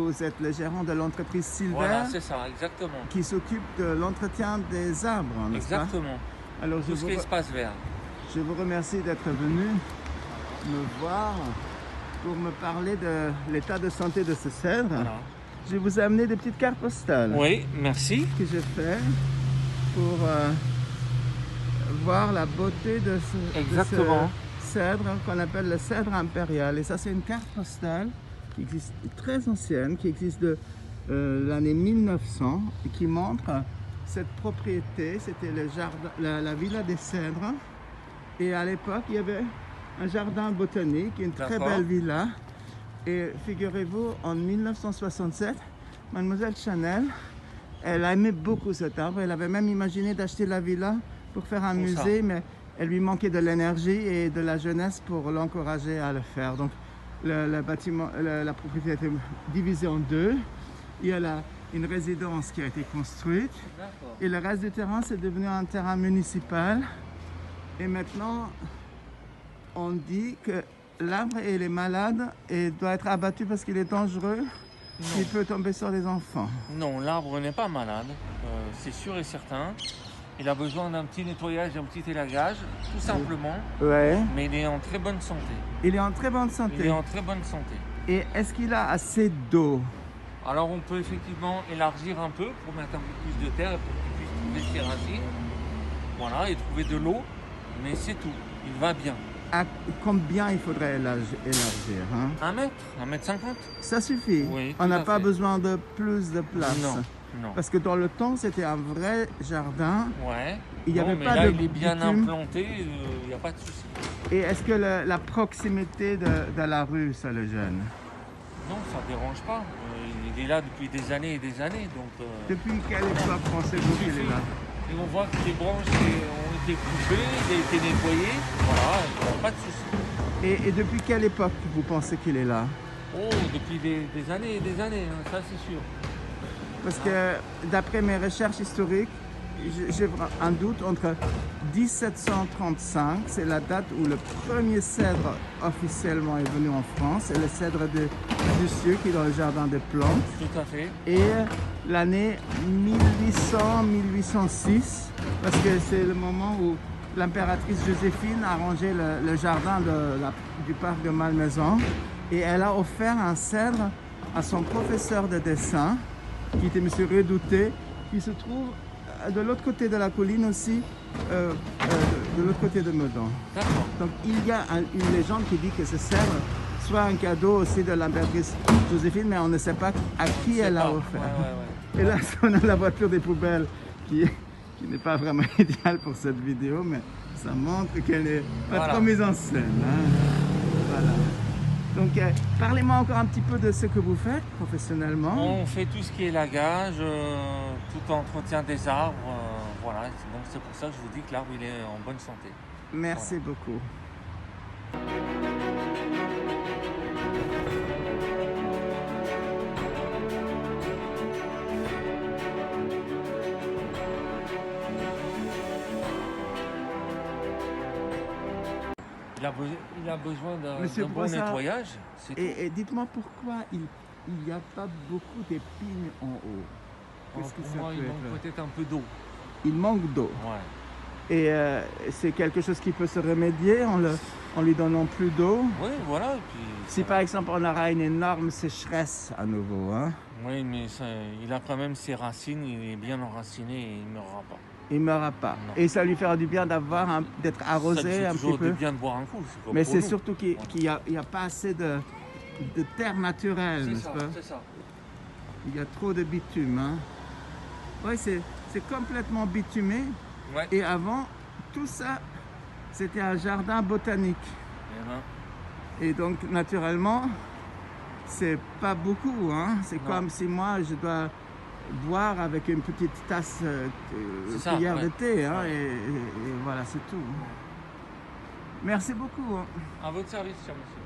vous êtes le gérant de l'entreprise Silver. Voilà, c'est ça, exactement. Qui s'occupe de l'entretien des arbres, n'est-ce pas? Exactement. Alors, Tout ce qui est espace vert. je vous remercie d'être venu me voir pour me parler de l'état de santé de ce cèdre. Voilà. Je vous ai amené des petites cartes postales. Oui, merci. Que j'ai fait pour voir la beauté de ce cèdre qu'on appelle le cèdre impérial. Et ça, c'est une carte postale qui existe, très ancienne, qui existe de l'année 1900 et qui montre cette propriété. C'était le jardin, la villa des Cèdres. Et à l'époque, il y avait un jardin botanique, une très belle villa. Et figurez-vous, en 1967, Mademoiselle Chanel, elle aimait beaucoup cet arbre. Elle avait même imaginé d'acheter la villa pour faire un musée, mais elle lui manquait de l'énergie et de la jeunesse pour l'encourager à le faire. Donc, le bâtiment, la propriété a été divisée en deux. Il y a une résidence qui a été construite. Et le reste du terrain, c'est devenu un terrain municipal. Et maintenant, on dit que l'arbre il est malade et doit être abattu parce qu'il est dangereux. Il peut tomber sur les enfants. Non, l'arbre n'est pas malade, c'est sûr et certain. Il a besoin d'un petit nettoyage, d'un petit élagage, tout simplement. Ouais. Mais il est en très bonne santé. Il est en très bonne santé. Il est en très bonne santé. Et est-ce qu'il a assez d'eau? Alors on peut effectivement élargir un peu pour mettre un peu plus de terre et pour qu'il puisse trouver ses racines. Voilà, et trouver de l'eau. Mais c'est tout, il va bien. À combien il faudrait élargir hein? 1 mètre 50. Ça suffit. Oui, on n'a pas besoin de plus de place. Non, non. Parce que dans le temps, c'était un vrai jardin. Ouais. Il n'y avait mais pas là, de il est bien bitume. implanté, il n'y a pas de souci. Et est-ce que la proximité de la rue, ça le gêne? Non, ça ne dérange pas. Il est là depuis des années et des années. Donc, depuis quelle époque pensez-vous qu'il est là? Et on voit que les branches ont été coupées, il a été nettoyé. Voilà, il n'y a pas de souci. Et depuis quelle époque vous pensez qu'il est là? Oh, depuis des années et des années, hein, ça c'est sûr. Parce que d'après mes recherches historiques, j'ai un doute entre 1735, c'est la date où le premier cèdre officiellement est venu en France, c'est le cèdre de Jussieu qui est dans le jardin des plantes. Tout à fait. Et l'année 1800-1806, parce que c'est le moment où l'impératrice Joséphine a rangé le jardin du parc de Malmaison et elle a offert un cèdre à son professeur de dessin, qui était M. Redouté, qui se trouve de l'autre côté de la colline aussi, de l'autre côté de Meudon. Donc il y a une légende qui dit que ce cèdre soit un cadeau aussi de l'impératrice Joséphine, mais on ne sait pas à qui elle l'a offert. Ouais. Et là, on a la voiture des poubelles qui n'est pas vraiment idéale pour cette vidéo, mais ça montre qu'elle n'est pas trop mise en scène. Hein. Voilà. Donc, parlez-moi encore un petit peu de ce que vous faites professionnellement. On fait tout ce qui est élagage, tout entretien des arbres. Voilà. Donc c'est pour ça que je vous dis que l'arbre il est en bonne santé. Merci beaucoup. Il a besoin d'un bon nettoyage. Et dites-moi pourquoi il n'y a pas beaucoup d'épines en haut. Pour moi, il manque peut-être un peu d'eau. Il manque d'eau. Ouais. Et c'est quelque chose qui peut se remédier en lui donnant plus d'eau. Oui, voilà. Et puis, si par exemple on aura une énorme sécheresse à nouveau. Hein? Oui, mais il a quand même ses racines, il est bien enraciné et il ne meurra pas. Il ne meura pas. Non. Et ça lui fera du bien d'être arrosé un petit peu. Ça fait du bien de boire un coup. Mais c'est surtout qu'il n'y a pas assez de terre naturelle, n'est-ce pas? C'est ça. Il y a trop de bitume. Hein? Oui, c'est complètement bitumé. Ouais. Et avant, tout ça, c'était un jardin botanique. Et donc, naturellement, c'est pas beaucoup. Hein? C'est comme si moi, je dois boire avec une petite tasse cuillère de thé. Hein? Et voilà, c'est tout. Merci beaucoup. Hein? À votre service, cher monsieur.